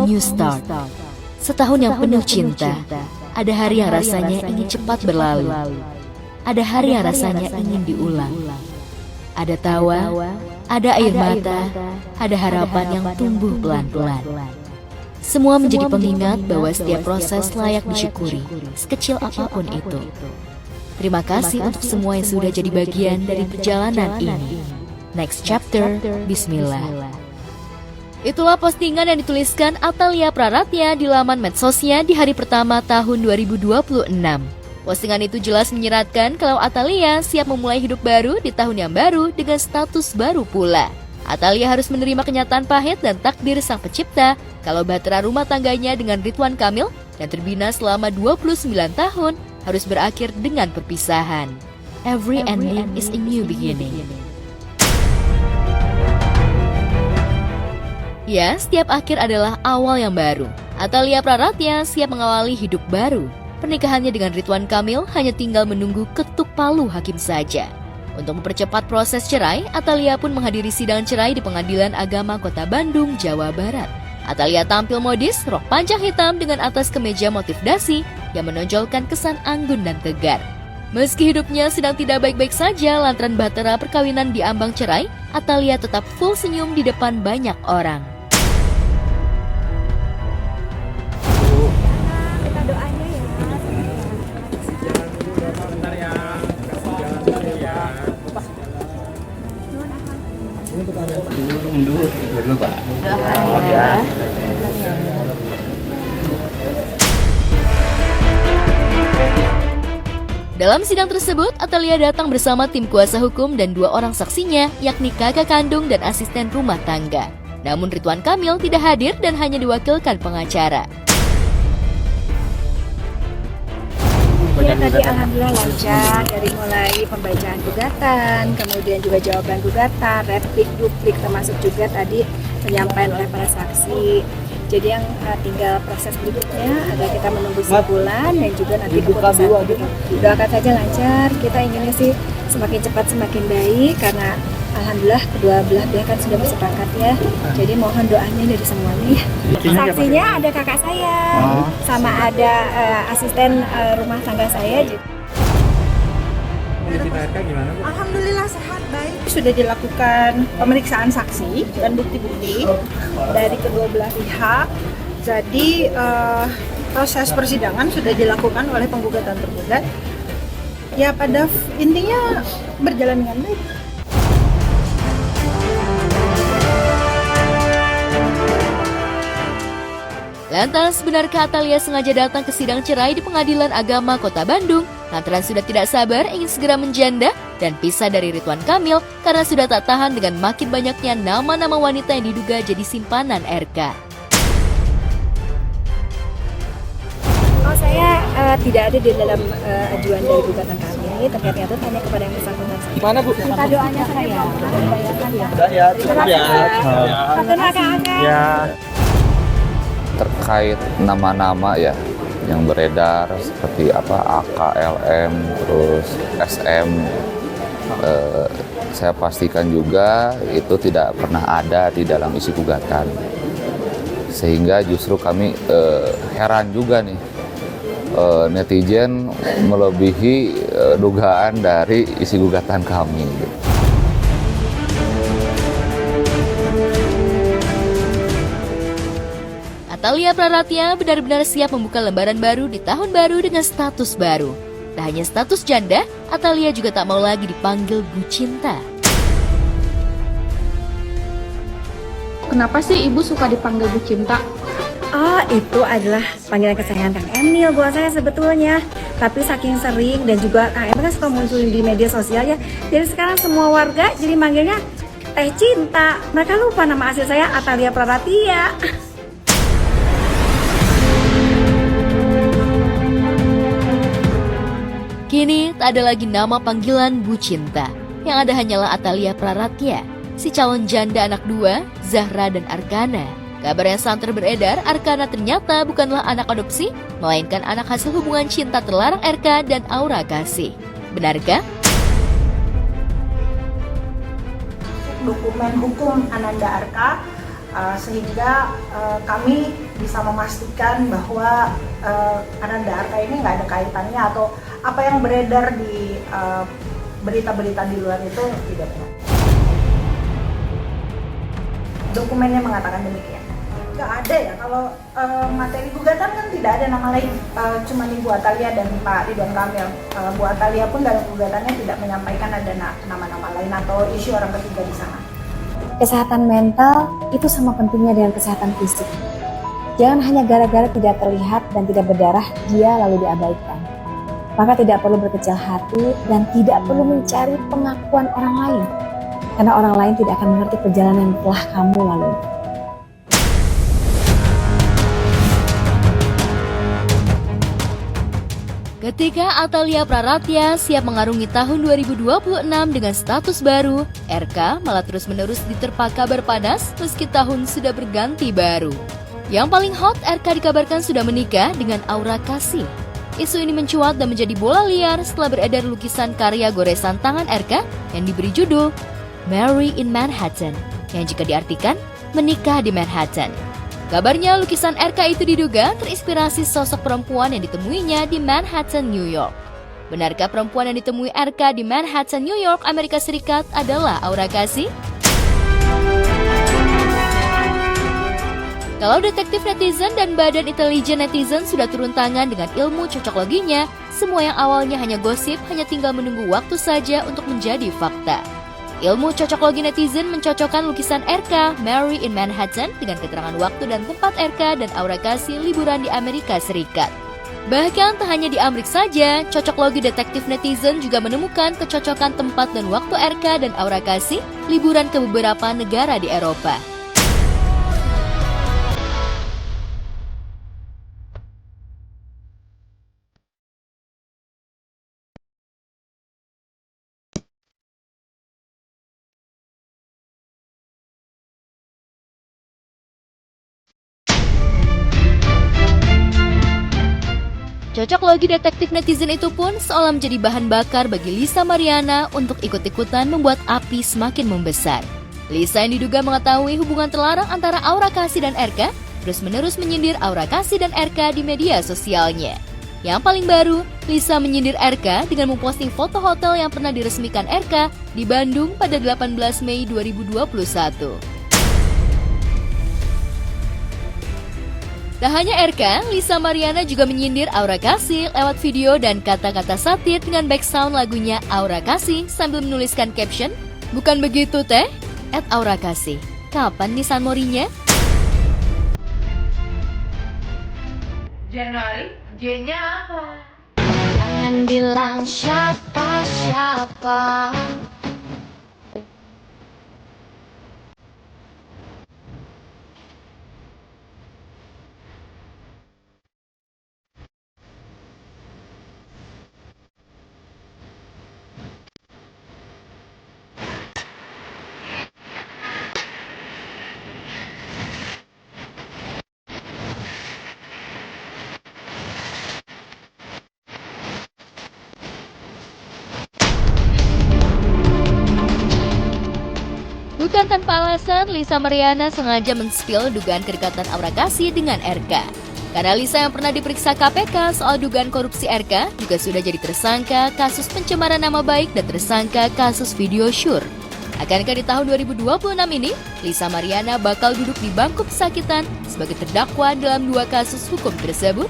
new start. Setahun yang penuh cinta. Ada hari yang rasanya ingin cepat berlalu. Ada hari yang rasanya ingin diulang. Ada tawa, ada air mata, ada harapan yang tumbuh pelan-pelan. Semua menjadi pengingat bahwa setiap proses layak disyukuri, sekecil apapun itu. Terima kasih untuk semua yang sudah jadi bagian dari perjalanan ini. Next chapter, Bismillah. Itulah postingan yang dituliskan Atalia Praratya di laman medsosnya di hari pertama tahun 2026. Postingan itu jelas menyeratkan kalau Atalia siap memulai hidup baru di tahun yang baru dengan status baru pula. Atalia harus menerima kenyataan pahit dan takdir sang pencipta kalau bahtera rumah tangganya dengan Ridwan Kamil yang terbina selama 29 tahun harus berakhir dengan perpisahan. Every ending is a new beginning. Ya, setiap akhir adalah awal yang baru. Atalia Praratya siap mengawali hidup baru. Pernikahannya dengan Ridwan Kamil hanya tinggal menunggu ketuk palu hakim saja. Untuk mempercepat proses cerai, Atalia pun menghadiri sidang cerai di Pengadilan Agama Kota Bandung, Jawa Barat. Atalia tampil modis, rok panjang hitam dengan atas kemeja motif dasi yang menonjolkan kesan anggun dan tegar. Meski hidupnya sedang tidak baik-baik saja lantaran bahtera perkawinan di ambang cerai, Atalia tetap full senyum di depan banyak orang. Dulu Pak. Dalam sidang tersebut, Atalia datang bersama tim kuasa hukum dan 2 orang saksinya, yakni kakak kandung dan asisten rumah tangga. Namun Ridwan Kamil tidak hadir dan hanya diwakilkan pengacara. Ya tadi alhamdulillah lancar dari mulai pembacaan gugatan, kemudian juga jawaban gugatan, replik, duplik, termasuk juga tadi penyampaian oleh para saksi. Jadi yang tinggal proses berikutnya adalah kita menunggu sebulan dan juga nanti keputusan. Doakan saja lancar, kita inginnya sih semakin cepat semakin baik karena alhamdulillah kedua belah pihak kan sudah bersepakat ya. Jadi mohon doanya dari semuanya. Saksinya ada kakak saya, sama ada asisten rumah tangga saya. Alhamdulillah sehat, baik. Sudah dilakukan pemeriksaan saksi dan bukti-bukti dari kedua belah pihak. Jadi proses persidangan sudah dilakukan oleh penggugat dan tergugat. Ya pada intinya berjalan dengan baik. Lantas, benarkah Atalia sengaja datang ke sidang cerai di Pengadilan Agama Kota Bandung lantaran sudah tidak sabar ingin segera menjanda dan pisah dari Ridwan Kamil karena sudah tak tahan dengan makin banyaknya nama-nama wanita yang diduga jadi simpanan RK? Kalau saya tidak ada di dalam ajuan dari gugatan kami, terkait itu tanya kepada yang bersangkutan. Mana Bu? Minta doanya saya. Ya, cukup ya. Ya. Terkait nama-nama ya yang beredar seperti apa AKLM terus SM, saya pastikan juga itu tidak pernah ada di dalam isi gugatan, sehingga justru kami heran juga nih, netizen melebihi dugaan dari isi gugatan kami. Atalia Praratya benar-benar siap membuka lembaran baru di tahun baru dengan status baru. Tak hanya status janda, Atalia juga tak mau lagi dipanggil Bu Cinta. Kenapa sih Ibu suka dipanggil Bu Cinta? Oh, itu adalah panggilan kesayangan Kang Emil buat saya sebetulnya. Tapi saking sering dan juga Kang Emil kan suka munculin di media sosial ya. Jadi sekarang semua warga jadi manggilnya Teh Cinta. Mereka lupa nama asli saya Atalia Praratya. Kini tak ada lagi nama panggilan Bu Cinta. Yang ada hanyalah Atalia Praratya, si calon janda anak 2, Zahra dan Arkana. Kabar yang santer beredar, Arkana ternyata bukanlah anak adopsi, melainkan anak hasil hubungan cinta terlarang RK dan Aura Kasih. Benarkah? Dokumen hukum Ananda Arka sehingga kami bisa memastikan bahwa Ananda Arka ini nggak ada kaitannya atau apa yang beredar di berita-berita di luar itu tidak benar. Dokumennya mengatakan demikian. Nggak ada ya, kalau materi gugatan kan tidak ada nama lain, cuma Ibu Atalia dan Pak Ridwan Kamil. Bu Atalia pun dalam gugatannya tidak menyampaikan ada nama-nama lain atau isu orang ketiga di sana. Kesehatan mental itu sama pentingnya dengan kesehatan fisik. Jangan hanya gara-gara tidak terlihat dan tidak berdarah, dia lalu diabaikan. Maka tidak perlu berkecil hati dan tidak perlu mencari pengakuan orang lain. Karena orang lain tidak akan mengerti perjalanan yang telah kamu lalui. Ketika Atalia Praratya siap mengarungi tahun 2026 dengan status baru, RK malah terus-menerus diterpa kabar panas meski tahun sudah berganti baru. Yang paling hot, RK dikabarkan sudah menikah dengan Aura Kasih. Isu ini mencuat dan menjadi bola liar setelah beredar lukisan karya goresan tangan RK yang diberi judul Marry in Manhattan, yang jika diartikan menikah di Manhattan. Kabarnya lukisan RK itu diduga terinspirasi sosok perempuan yang ditemuinya di Manhattan, New York. Benarkah perempuan yang ditemui RK di Manhattan, New York, Amerika Serikat adalah Aura Kasih? Kalau detektif netizen dan badan intelijen netizen sudah turun tangan dengan ilmu cocokloginya, semua yang awalnya hanya gosip hanya tinggal menunggu waktu saja untuk menjadi fakta. Ilmu cocoklogi netizen mencocokkan lukisan RK Marry in Manhattan dengan keterangan waktu dan tempat RK dan Aura Kasih liburan di Amerika Serikat. Bahkan tak hanya di Amerika saja, cocoklogi detektif netizen juga menemukan kecocokan tempat dan waktu RK dan Aura Kasih liburan ke beberapa negara di Eropa. Cocoklogi detektif netizen itu pun seolah menjadi bahan bakar bagi Lisa Mariana untuk ikut-ikutan membuat api semakin membesar. Lisa yang diduga mengetahui hubungan terlarang antara Aura Kasih dan RK terus-menerus menyindir Aura Kasih dan RK di media sosialnya. Yang paling baru, Lisa menyindir RK dengan memposting foto hotel yang pernah diresmikan RK di Bandung pada 18 Mei 2021. Tak hanya RK, Lisa Mariana juga menyindir Aura Kasih lewat video dan kata-kata satir dengan background lagunya Aura Kasih sambil menuliskan caption, "Bukan begitu teh? @Aura Kasih. Kapan nih San Morinya?" Januari, J-nya apa? Jangan bilang siapa-siapa. Bukan tanpa alasan, Lisa Mariana sengaja men-spill dugaan kedekatan Aura Kasih dengan RK. Karena Lisa yang pernah diperiksa KPK soal dugaan korupsi RK juga sudah jadi tersangka kasus pencemaran nama baik dan tersangka kasus video syur. Akankah di tahun 2026 ini, Lisa Mariana bakal duduk di bangku pesakitan sebagai terdakwa dalam 2 kasus hukum tersebut?